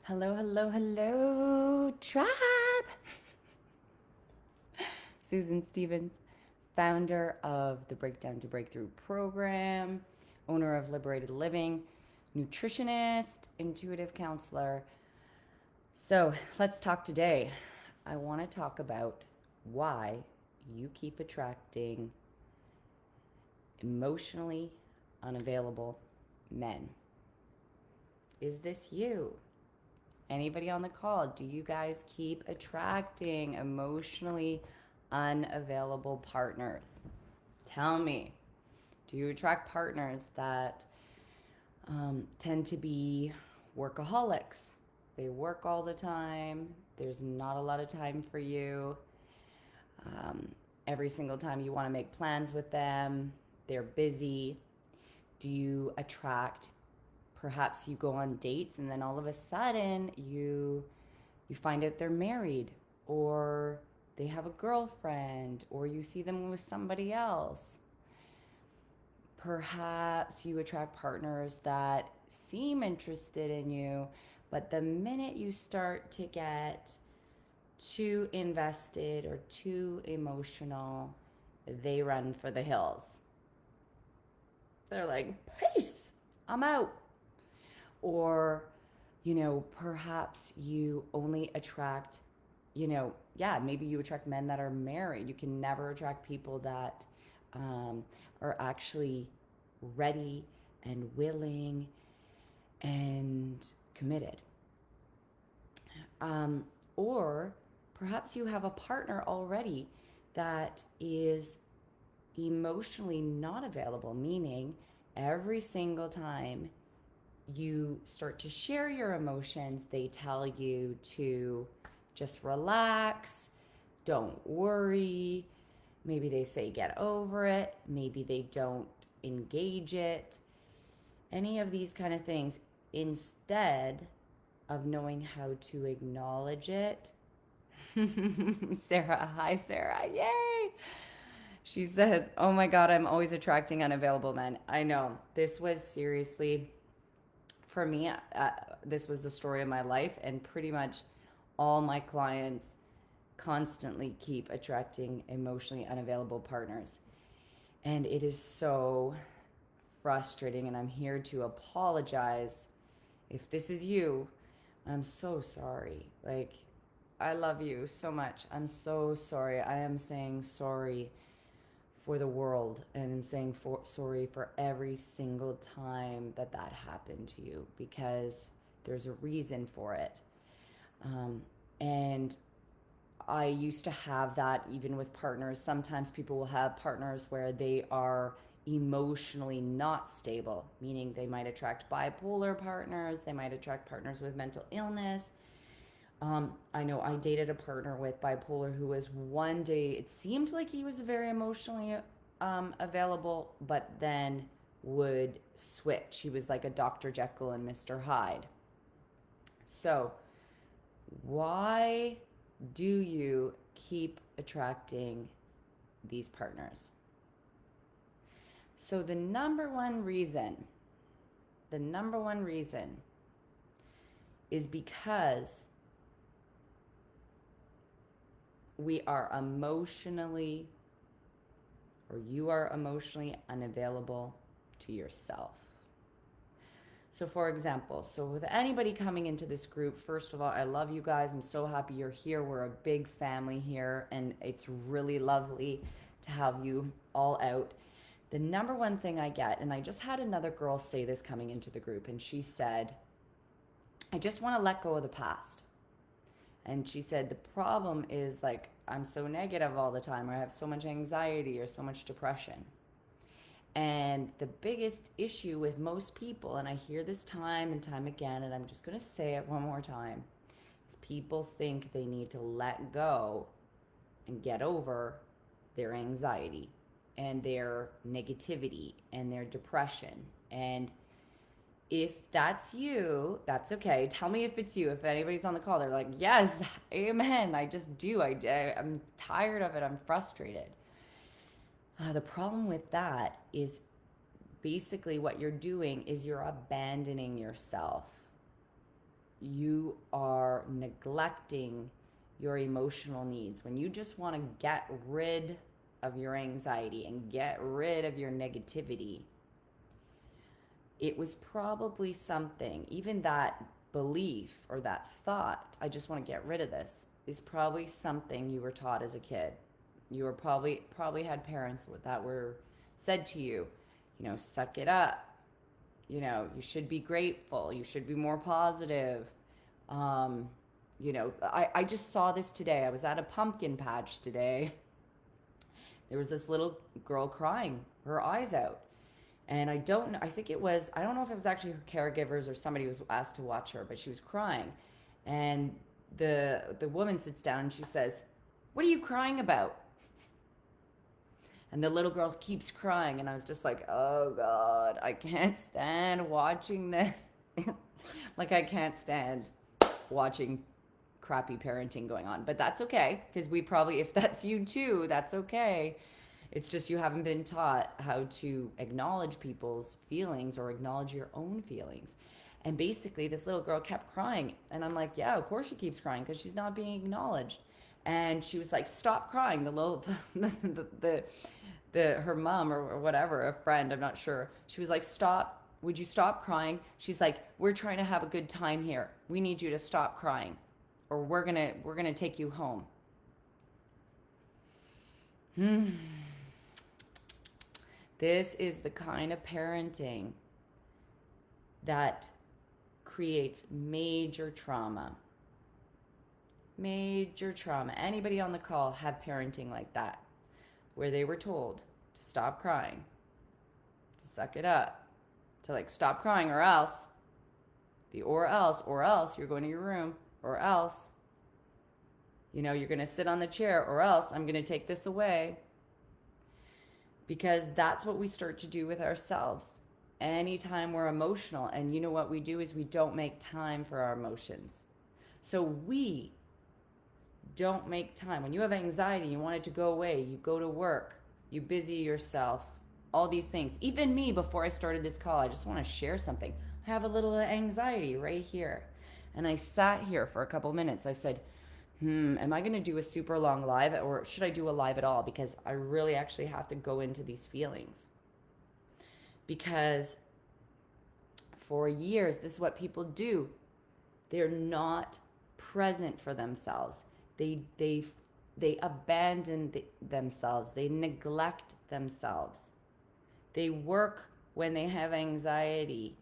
Hello, hello, hello, tribe. Susan Stevens, founder of the Breakdown to Breakthrough program, owner of Liberated Living, nutritionist, intuitive counselor. So let's talk today. I want to talk about why you keep attracting emotionally unavailable men. Is this you? Anybody on the call, do you guys keep attracting emotionally unavailable partners? Tell me, do you attract partners that tend to be workaholics? They work all the time, there's not a lot of time for you. Um, every single time you want to make plans with them, they're busy. Do you attract, perhaps you go on dates and then all of a sudden you find out they're married, or they have a girlfriend, or you see them with somebody else? Perhaps you attract partners that seem interested in you, but the minute you start to get too invested or too emotional, they run for the hills. They're like, peace, I'm out. Or, perhaps you only attract, yeah, maybe you attract men that are married. You can never attract people that are actually ready and willing and committed. Or perhaps you have a partner already that is emotionally not available, meaning every single time you start to share your emotions, they tell you to just relax, don't worry. Maybe they say get over it. Maybe they don't engage it. Any of these kind of things, instead of knowing how to acknowledge it. Sarah, hi Sarah, yay! She says, oh my God, I'm always attracting unavailable men. I know, this was seriously, for me, this was the story of my life, and pretty much all my clients constantly keep attracting emotionally unavailable partners. And it is so frustrating, and I'm here to apologize. If this is you, I'm so sorry. Like, I love you so much. I'm so sorry. I am saying sorry for the world, and I'm saying sorry for every single time that happened to you, because there's a reason for it. And I used to have that even with partners. Sometimes people will have partners where they are emotionally not stable, meaning they might attract bipolar partners, they might attract partners with mental illness. I know I dated a partner with bipolar who was one day, it seemed like he was very emotionally available, but then would switch. He was like a Dr. Jekyll and Mr. Hyde. So, why do you keep attracting these partners? So, the number one reason is because we are emotionally, or you are emotionally unavailable to yourself. So for example, so with anybody coming into this group, first of all, I love you guys. I'm so happy you're here. We're a big family here, and it's really lovely to have you all out. The number one thing I get, and I just had another girl say this coming into the group, and she said, I just want to let go of the past. And she said, the problem is, like, I'm so negative all the time, or I have so much anxiety or so much depression. And the biggest issue with most people, and I hear this time and time again, and I'm just going to say it one more time, is people think they need to let go and get over their anxiety and their negativity and their depression. And if that's you, that's okay. Tell me if it's you. If anybody's on the call, they're like, yes, amen. I just do. I'm tired of it. I'm frustrated. The problem with that is basically what you're doing is you're abandoning yourself. you are neglecting your emotional needs. When you just want to get rid of your anxiety and get rid of your negativity, it was probably something, even that belief or that thought, I just want to get rid of this, is probably something you were taught as a kid. You were probably had parents that were said to you, suck it up. You should be grateful. You should be more positive. I just saw this today. I was at a pumpkin patch today. There was this little girl crying her eyes out. And I don't know, I don't know if it was actually her caregivers or somebody was asked to watch her, but she was crying. And the woman sits down and she says, "What are you crying about?" And the little girl keeps crying. And I was just like, oh God, I can't stand watching this. Like, I can't stand watching crappy parenting going on. But that's okay, because we probably, if that's you too, that's okay. It's just you haven't been taught how to acknowledge people's feelings or acknowledge your own feelings. And basically, this little girl kept crying. And I'm like, yeah, of course she keeps crying, because she's not being acknowledged. And she was like, "Stop crying." Her mom or whatever, a friend, I'm not sure. She was like, "Stop. Would you stop crying?" She's like, "We're trying to have a good time here. We need you to stop crying, or we're gonna take you home." This is the kind of parenting that creates major trauma. Major trauma. Anybody on the call have parenting like that, where they were told to stop crying, to suck it up, to stop crying, or else you're going to your room, or else you're going to sit on the chair, or else I'm going to take this away. Because that's what we start to do with ourselves anytime we're emotional. And you know what we do is we don't make time for our emotions. So we don't make time. When you have anxiety, you want it to go away, you go to work, you busy yourself, all these things. Even me, before I started this call, I just want to share something. I have a little anxiety right here. And I sat here for a couple minutes. I said, am I going to do a super long live, or should I do a live at all? Because I really actually have to go into these feelings. Because for years, this is what people do. They're not present for themselves. They abandon themselves. They neglect themselves. They work when they have anxiety,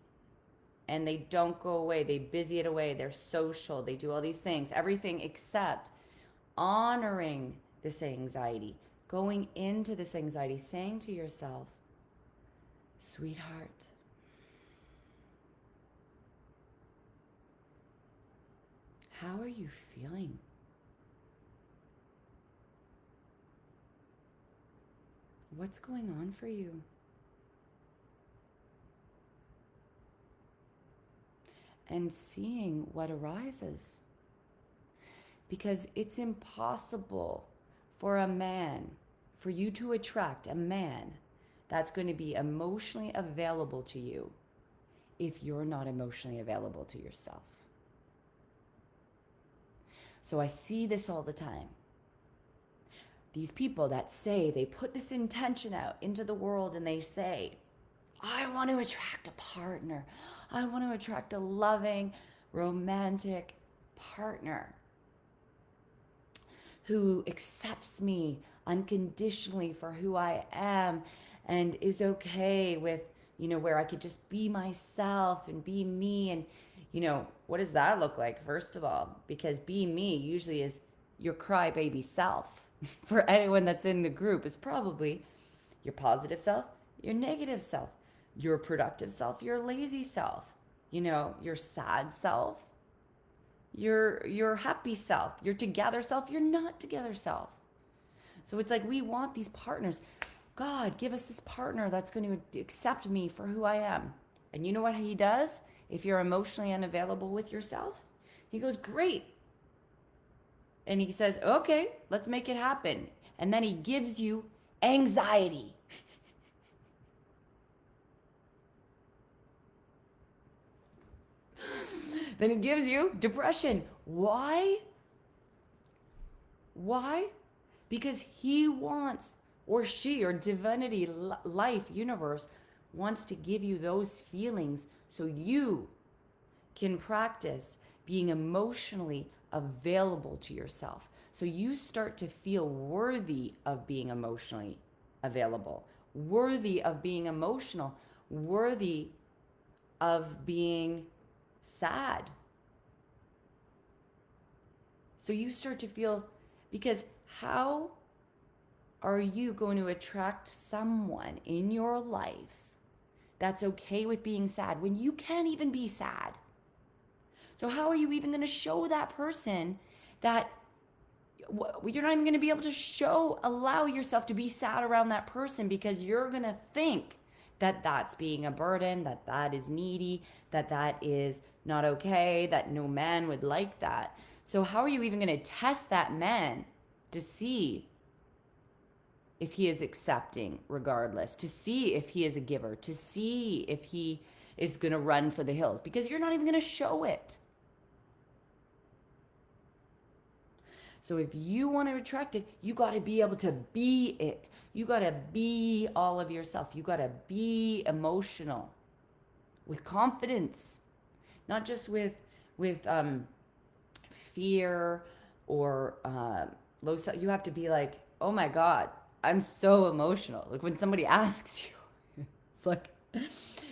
and they don't go away. They busy it away. They're social. They do all these things, everything except honoring this anxiety, going into this anxiety, saying to yourself, "Sweetheart, how are you feeling? What's going on for you?" And seeing what arises. Because it's impossible for you to attract a man that's going to be emotionally available to you if you're not emotionally available to yourself. So I see this all the time. These people that say, they put this intention out into the world and they say, "I want to attract a partner. I want to attract a loving, romantic partner who accepts me unconditionally for who I am and is okay with, where I could just be myself and be me." And, what does that look like, first of all? Because being me usually is your crybaby self. For anyone that's in the group, it's probably your positive self, your negative self, your productive self, your lazy self, your sad self, your happy self, your together self, your not together self. So it's like we want these partners. God, give us this partner that's going to accept me for who I am. And you know what he does? If you're emotionally unavailable with yourself, he goes, "Great." And he says, "Okay, let's make it happen." And then he gives you anxiety. then it gives you depression. Why? Why? Because he wants, or she, or divinity, life, universe, wants to give you those feelings so you can practice being emotionally available to yourself. So you start to feel worthy of being emotionally available, worthy of being emotional, worthy of being sad. So you start to feel, because how are you going to attract someone in your life that's okay with being sad when you can't even be sad? So how are you even going to show that person that you're not even going to be able to allow yourself to be sad around that person, because you're going to think that that's being a burden, that that is needy, that that is not okay, that no man would like that. So how are you even going to test that man to see if he is accepting regardless, to see if he is a giver, to see if he is going to run for the hills, because you're not even going to show it. So if you want to attract it, you got to be able to be it. You got to be all of yourself. You got to be emotional with confidence, not just with fear or low. You have to be like, oh my God, I'm so emotional. Like when somebody asks you, it's like,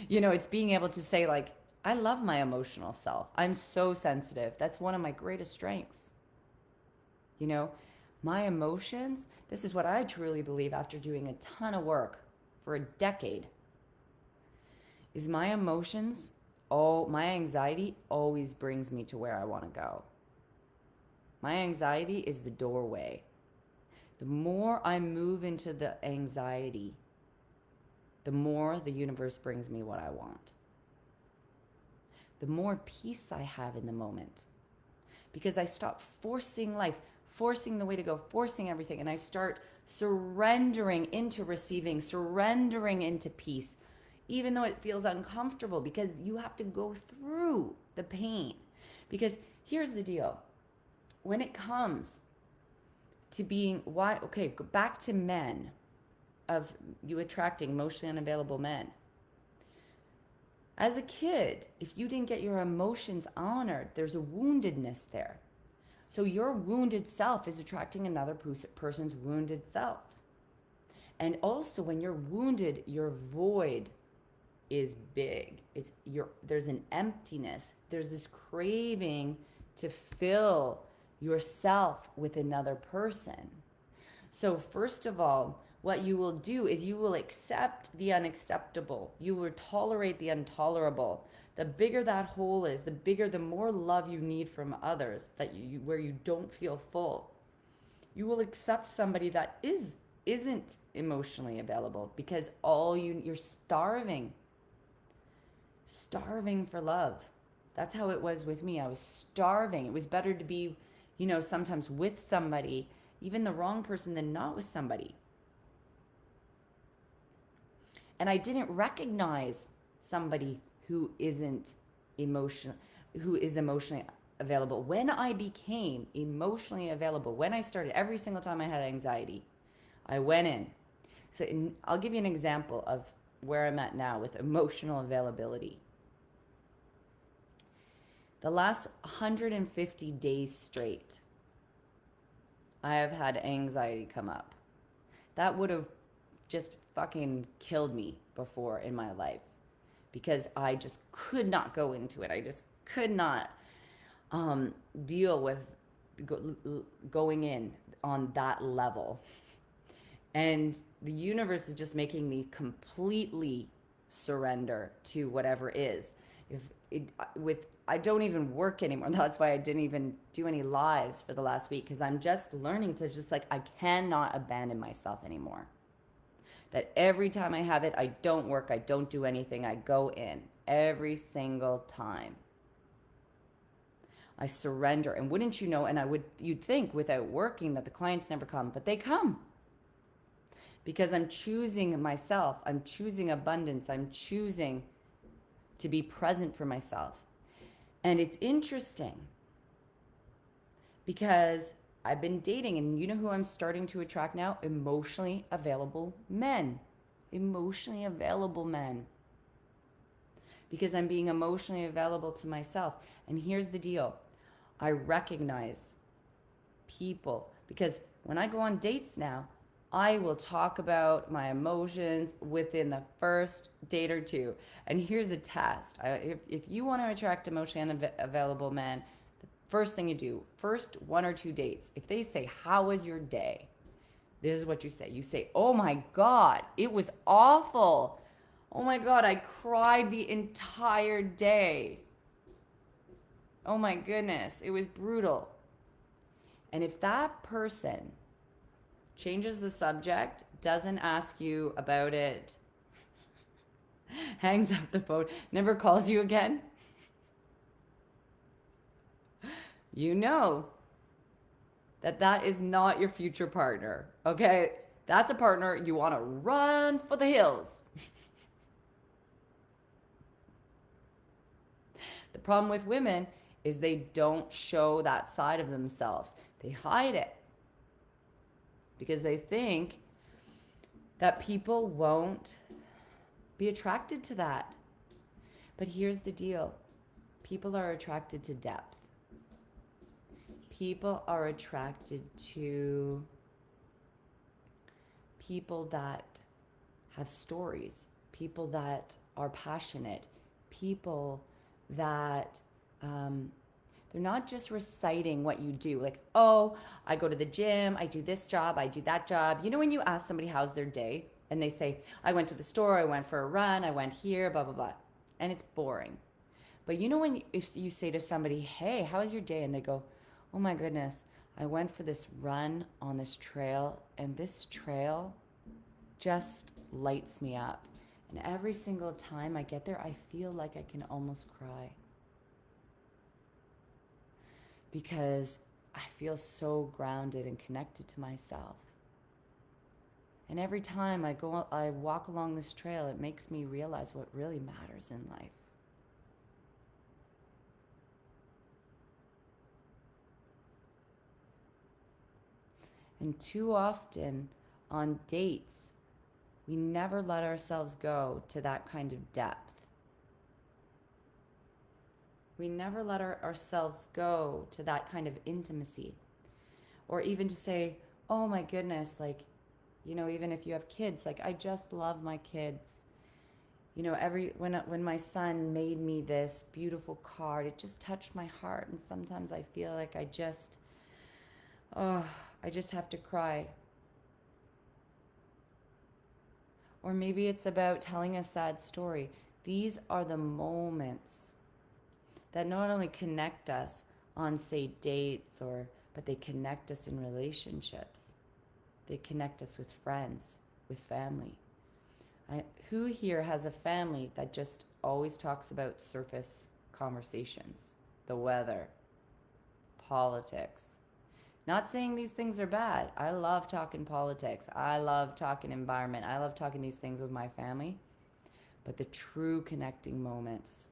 it's being able to say like, I love my emotional self. I'm so sensitive. That's one of my greatest strengths. My emotions, this is what I truly believe after doing a ton of work for a decade, is my emotions, my anxiety always brings me to where I want to go. My anxiety is the doorway. The more I move into the anxiety, the more the universe brings me what I want. The more peace I have in the moment. Because I stop forcing life, forcing the way to go, forcing everything, and I start surrendering into receiving, surrendering into peace, even though it feels uncomfortable, because you have to go through the pain. Because here's the deal. When it comes to being, go back to men, of you attracting emotionally unavailable men. As a kid, if you didn't get your emotions honored, there's a woundedness there. So your wounded self is attracting another person's wounded self. And also when you're wounded, your void is big. There's an emptiness. There's this craving to fill yourself with another person. So first of all, what you will do is you will accept the unacceptable. You will tolerate the intolerable. The bigger that hole is, the more love you need from others, where you don't feel full. You will accept somebody that isn't emotionally available, because you're starving for love. That's how it was with me. I was starving. It was better to be, sometimes with somebody, even the wrong person, than not with somebody. And I didn't recognize somebody who is emotionally available. When I became emotionally available, when I started, every single time I had anxiety, I went in. So I'll give you an example of where I'm at now with emotional availability. The last 150 days straight, I have had anxiety come up. That would have just fucking killed me before in my life, because I just could not go into it. I just could not deal with going in on that level. And the universe is just making me completely surrender to whatever is. I don't even work anymore. That's why I didn't even do any lives for the last week, because I'm just learning to just I cannot abandon myself anymore. That every time I have it, I don't work, I don't do anything, I go in every single time. I surrender. And wouldn't you know, you'd think without working that the clients never come, but they come. Because I'm choosing myself, I'm choosing abundance, I'm choosing to be present for myself. And it's interesting because I've been dating, and you know who I'm starting to attract now? Emotionally available men. Emotionally available men. Because I'm being emotionally available to myself. And here's the deal, I recognize people, because when I go on dates now, I will talk about my emotions within the first date or two. And here's a test. If you want to attract emotionally unavailable men, the first thing you do, first 1 or 2 dates, if they say, "How was your day?" This is what you say. You say, "Oh my God, it was awful. Oh my God, I cried the entire day. Oh my goodness, it was brutal." And if that person changes the subject, doesn't ask you about it, hangs up the phone, never calls you again, you know that that is not your future partner, okay? That's a partner you want to run for the hills. The problem with women is they don't show that side of themselves. They hide it because they think that people won't be attracted to that. But here's the deal. People are attracted to depth. People are attracted to people that have stories, people that are passionate, people that they're not just reciting what you do. Like, "Oh, I go to the gym, I do this job, I do that job." You know, when you ask somebody how's their day and they say, "I went to the store, I went for a run, I went here, blah, blah, blah." And it's boring. But you know, if you say to somebody, "Hey, how was your day?" And they go, "Oh my goodness, I went for this run on this trail, and this trail just lights me up. And every single time I get there, I feel like I can almost cry. Because I feel so grounded and connected to myself. And every time I walk along this trail, it makes me realize what really matters in life." And too often on dates, we never let ourselves go to that kind of depth. We never let ourselves go to that kind of intimacy. Or even to say, "Oh my goodness, like, you know, even if you have kids, like, I just love my kids. You know, when my son made me this beautiful card, it just touched my heart. And sometimes I feel like I just have to cry." Or maybe it's about telling a sad story. These are the moments that not only connect us on, say, dates, but they connect us in relationships. They connect us with friends, with family. Who here has a family that just always talks about surface conversations, the weather, politics? Not saying these things are bad. I love talking politics. I love talking environment. I love talking these things with my family. But the true connecting moments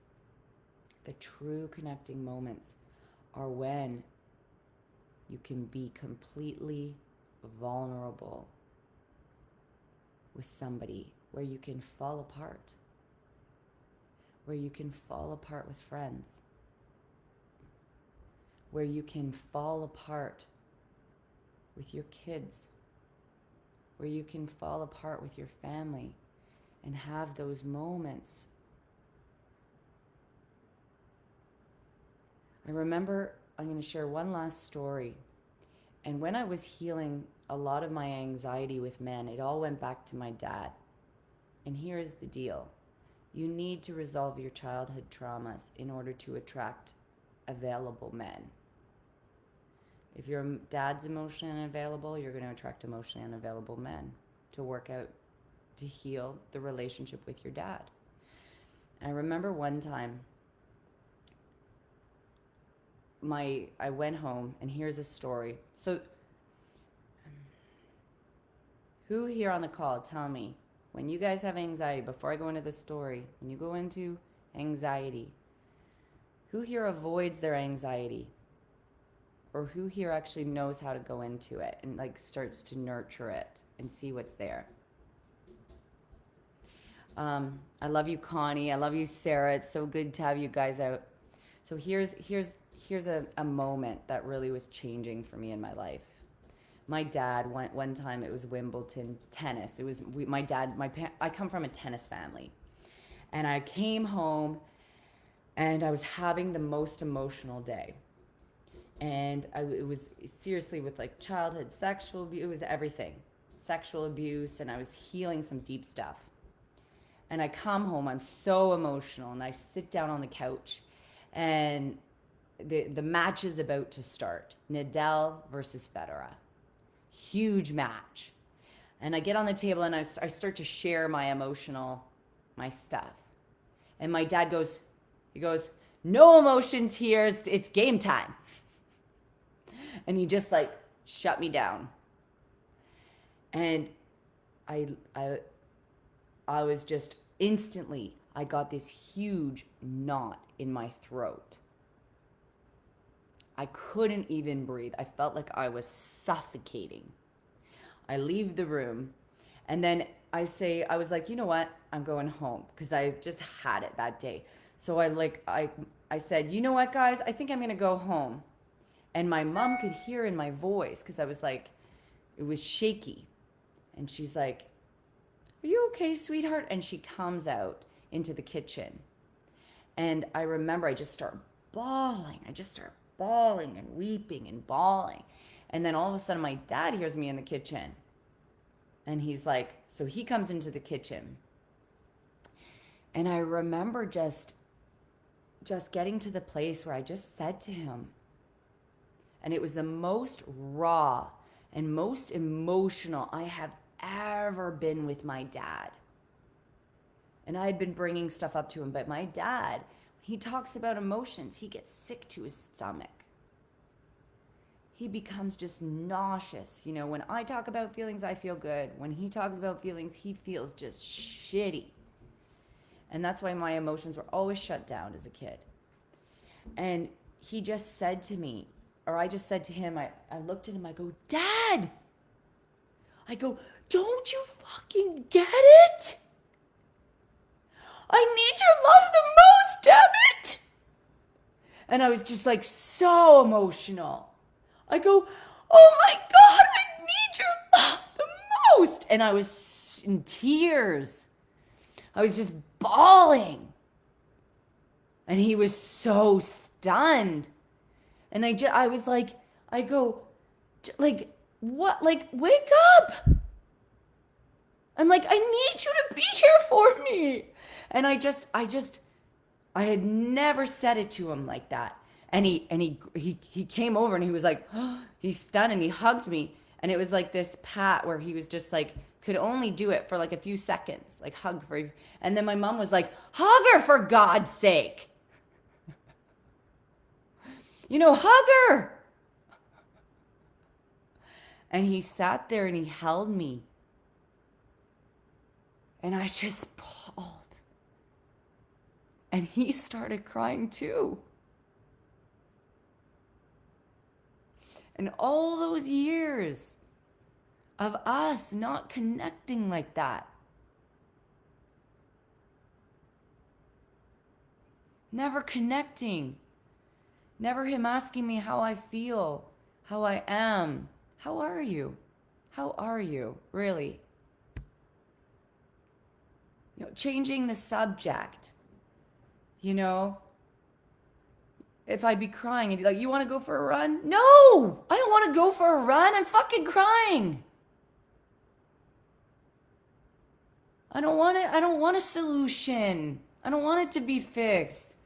are when you can be completely vulnerable with somebody, where you can fall apart, where you can fall apart with friends, where you can fall apart with your kids, where you can fall apart with your family and have those moments. I remember, I'm going to share one last story. And when I was healing a lot of my anxiety with men, it all went back to my dad. And here is the deal. You need to resolve your childhood traumas in order to attract available men. If your dad's emotionally unavailable, you're going to attract emotionally unavailable men to work out, to heal the relationship with your dad. I remember one time, I went home, and here's a story. So, who here on the call, tell me, when you guys have anxiety, before I go into the story, when you go into anxiety, Who here avoids their anxiety? Or who here actually knows how to go into it and like starts to nurture it and see what's there? I love you, Connie. I love you, Sarah. It's so good to have you guys out. So here's a moment that really was changing for me in my life. My dad one time, it was Wimbledon tennis. It was my dad. I come from a tennis family, and I came home, and I was having the most emotional day, and it was seriously with like childhood sexual abuse. It was everything, sexual abuse, and I was healing some deep stuff. And I come home, I'm so emotional, and I sit down on the couch, and the match is about to start. Nadal versus Federer. Huge match. And I get on the table and I start to share my stuff. And my dad goes, no emotions here, it's game time. And he just like shut me down. And I was just instantly, I got this huge knot in my throat. I couldn't even breathe. I felt like I was suffocating. I leave the room, and then I was like, you know what? I'm going home because I just had it that day. So I said, you know what, guys? I think I'm going to go home. And my mom could hear in my voice because I was like, it was shaky. And she's like, are you okay, sweetheart? And she comes out into the kitchen. And I remember I just start bawling. And weeping and bawling. And then all of a sudden my dad hears me in the kitchen. And he's like, so he comes into the kitchen. And I remember just getting to the place where I just said to him, and it was the most raw and most emotional I have ever been with my dad. And I had been bringing stuff up to him, but my dad, he talks about emotions, he gets sick to his stomach. He becomes just nauseous. You know, when I talk about feelings, I feel good. When he talks about feelings, he feels just shitty. And that's why my emotions were always shut down as a kid. And he just said to me, or I just said to him, I looked at him, I go, Dad! I go, don't you fucking get it? I need your love the most, damn it! And I was just like so emotional. I go, oh my God, I need your love the most. And I was in tears. I was just bawling. And he was so stunned. And I was like, I go, like, what? Like, wake up. I'm like, I need you to be here for me. And I had never said it to him like that. And he came over and he was like, oh, he's stunned, and he hugged me. And it was like this pat where he was just like, could only do it for like a few seconds, like hug for, and then my mom was like, hug her for God's sake. You know, hug her. And he sat there and he held me. And I just bawled. And he started crying too. And all those years of us not connecting like that. Never connecting. Never him asking me how I feel, how I am. How are you? How are you? Really? You know, changing the subject. You know? If I'd be crying and he'd be like, you want to go for a run? No! I don't want to go for a run. I'm fucking crying. I don't want it. I don't want a solution. I don't want it to be fixed.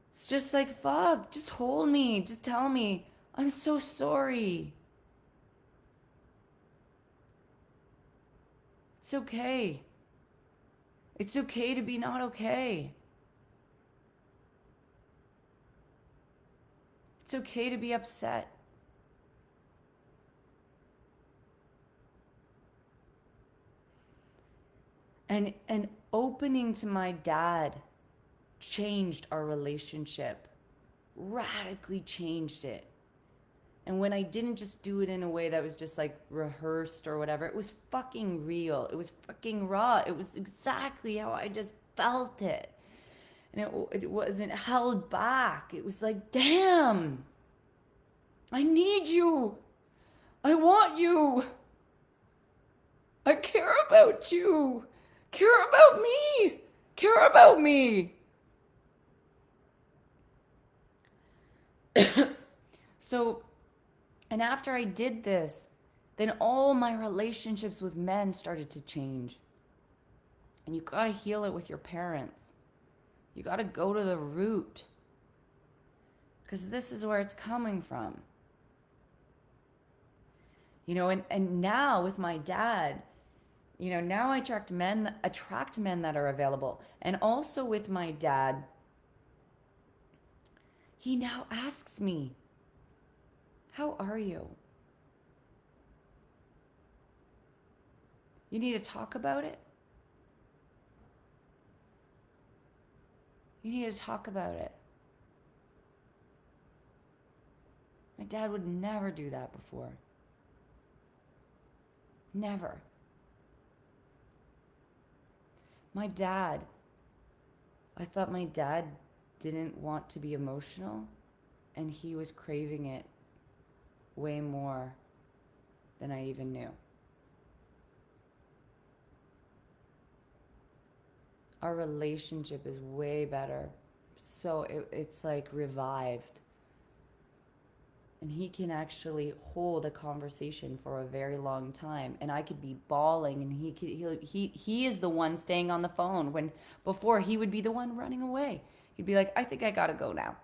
It's just like, fuck, just hold me. Just tell me, I'm so sorry. It's okay. It's okay to be not okay. It's okay to be upset. And opening to my dad changed our relationship, radically changed it. And when I didn't just do it in a way that was just like rehearsed or whatever, it was fucking real. It was fucking raw. It was exactly how I just felt it. And it wasn't held back. It was like, damn, I need you. I want you. I care about you. Care about me. Care about me. So, and after I did this, then all my relationships with men started to change. And you gotta heal it with your parents. You gotta go to the root. Because this is where it's coming from. You know, and now with my dad, you know, now I attract men that are available. And also with my dad, he now asks me, how are you? You need to talk about it? You need to talk about it. My dad would never do that before. Never. My dad, I thought my dad didn't want to be emotional, and he was craving it way more than I even knew. Our relationship is way better. So it's like revived. And he can actually hold a conversation for a very long time. And I could be bawling, and he is the one staying on the phone, when before he would be the one running away. He'd be like, I think I gotta go now.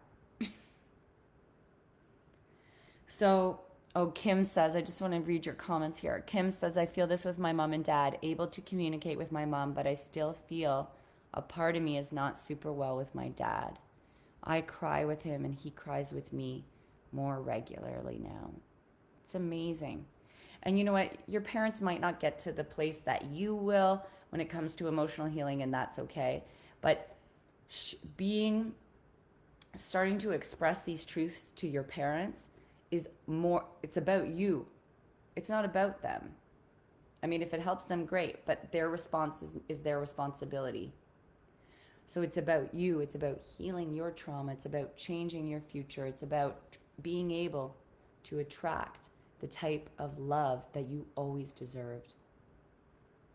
So, Kim says, I just want to read your comments here. Kim says, I feel this with my mom and dad, able to communicate with my mom, but I still feel a part of me is not super well with my dad. I cry with him and he cries with me more regularly now. It's amazing. And you know what? Your parents might not get to the place that you will when it comes to emotional healing, and that's okay. But starting to express these truths to your parents is more, it's about you. It's not about them. I mean, if it helps them, great, but their response is their responsibility. So it's about you. It's about healing your trauma. It's about changing your future. It's about being able to attract the type of love that you always deserved,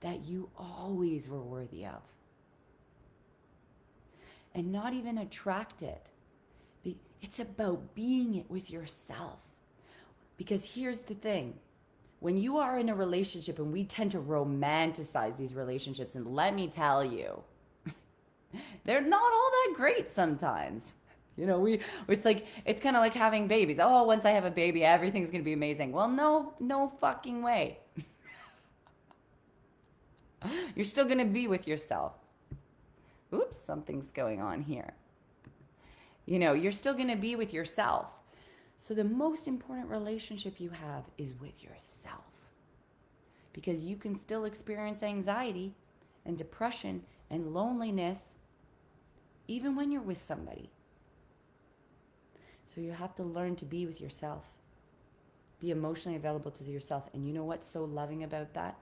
that you always were worthy of. And not even attract it. It's about being it with yourself. Because here's the thing. When you are in a relationship, and we tend to romanticize these relationships, and let me tell you, they're not all that great sometimes. You know, it's kind of like having babies. Oh, once I have a baby, everything's going to be amazing. Well, no fucking way. You're still going to be with yourself. Oops, something's going on here. You know, you're still going to be with yourself. So the most important relationship you have is with yourself. Because you can still experience anxiety and depression and loneliness even when you're with somebody. So you have to learn to be with yourself. Be emotionally available to yourself. And you know what's so loving about that?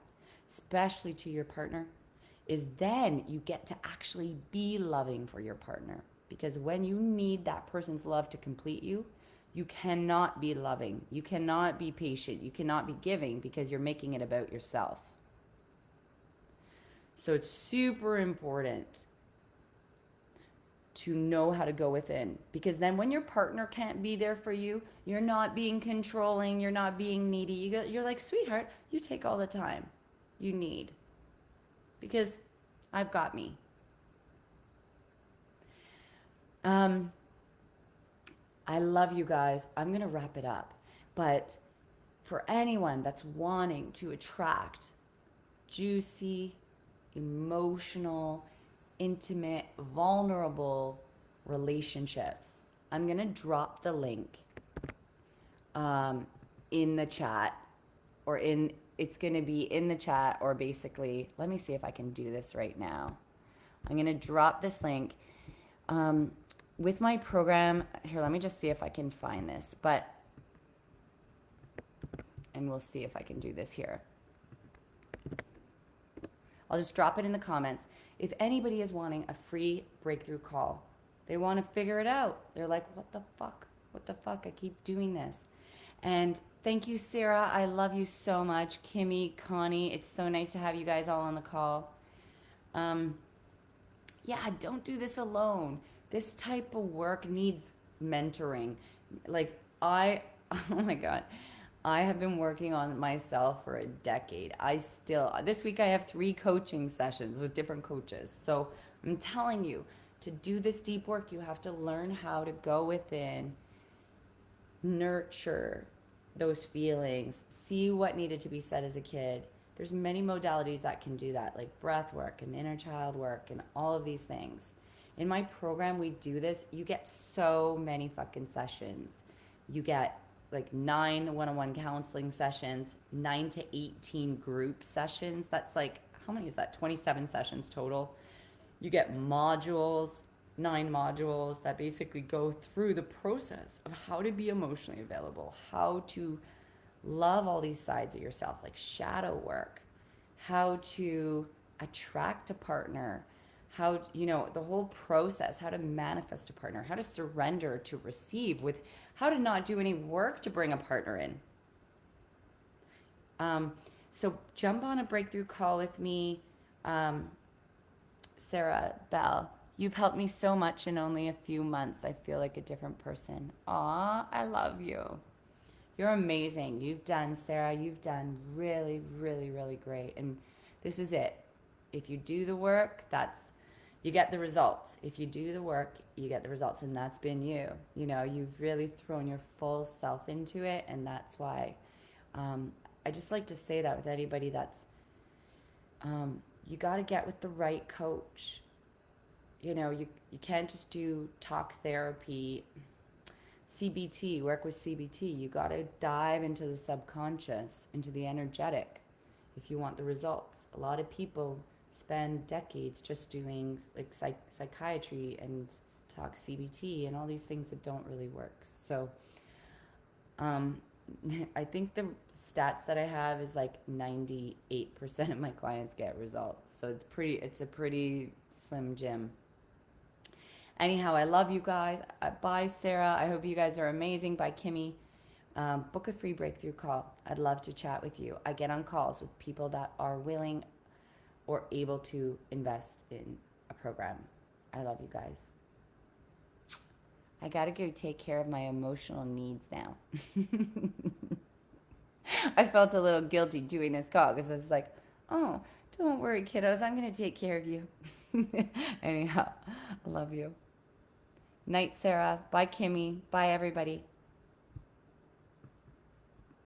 Especially to your partner, is then you get to actually be loving for your partner. Because when you need that person's love to complete you, you cannot be loving. You cannot be patient. You cannot be giving, because you're making it about yourself. So it's super important to know how to go within. Because then when your partner can't be there for you, you're not being controlling, you're not being needy. You're like, sweetheart, you take all the time you need. Because I've got me. I love you guys. I'm going to wrap it up. But for anyone that's wanting to attract juicy, emotional, intimate, vulnerable relationships, I'm going to drop the link in the chat, or it's going to be in the chat, or basically, let me see if I can do this right now. I'm going to drop this link. With my program, here, let me just see if I can find this, and we'll see if I can do this here. I'll just drop it in the comments. If anybody is wanting a free breakthrough call, they want to figure it out. They're like, what the fuck? What the fuck? I keep doing this. And thank you, Sarah. I love you so much. Kimmy, Connie, it's so nice to have you guys all on the call. Yeah, don't do this alone. This type of work needs mentoring. Like oh my God, I have been working on myself for a decade. This week I have 3 coaching sessions with different coaches. So I'm telling you, to do this deep work, you have to learn how to go within, nurture those feelings, see what needed to be said as a kid. There's many modalities that can do that, like breath work and inner child work and all of these things. In my program, we do this. You get so many fucking sessions. You get like 9 one-on-one counseling sessions, 9 to 18 group sessions. That's like, how many is that? 27 sessions total. You get modules, 9 modules that basically go through the process of how to be emotionally available, how to love all these sides of yourself, like shadow work, how to attract a partner, how, the whole process, how to manifest a partner, how to surrender to receive, with how to not do any work to bring a partner in. So jump on a breakthrough call with me. Sarah Bell, you've helped me so much in only a few months. I feel like a different person. Aw, I love you. You're amazing. Sarah, you've done really, really, really great. And this is it. If you do the work, you get the results. If you do the work, you get the results. And that's been you. You've really thrown your full self into it. And that's why I just like to say that with anybody that's, you got to get with the right coach. You can't just do talk therapy, CBT, work with CBT. You got to dive into the subconscious, into the energetic, if you want the results. A lot of people spend decades just doing like psychiatry and talk CBT and all these things that don't really work. So I think the stats that I have is like 98% of my clients get results. So it's a pretty slim gym. Anyhow, I love you guys. Bye, Sarah. I hope you guys are amazing. Bye, Kimmy. Book a free breakthrough call. I'd love to chat with you. I get on calls with people that are willing or able to invest in a program. I love you guys. I gotta go take care of my emotional needs now. I felt a little guilty doing this call because I was like, oh, don't worry, kiddos. I'm gonna take care of you. Anyhow, I love you. Night, Sarah. Bye, Kimmy. Bye, everybody.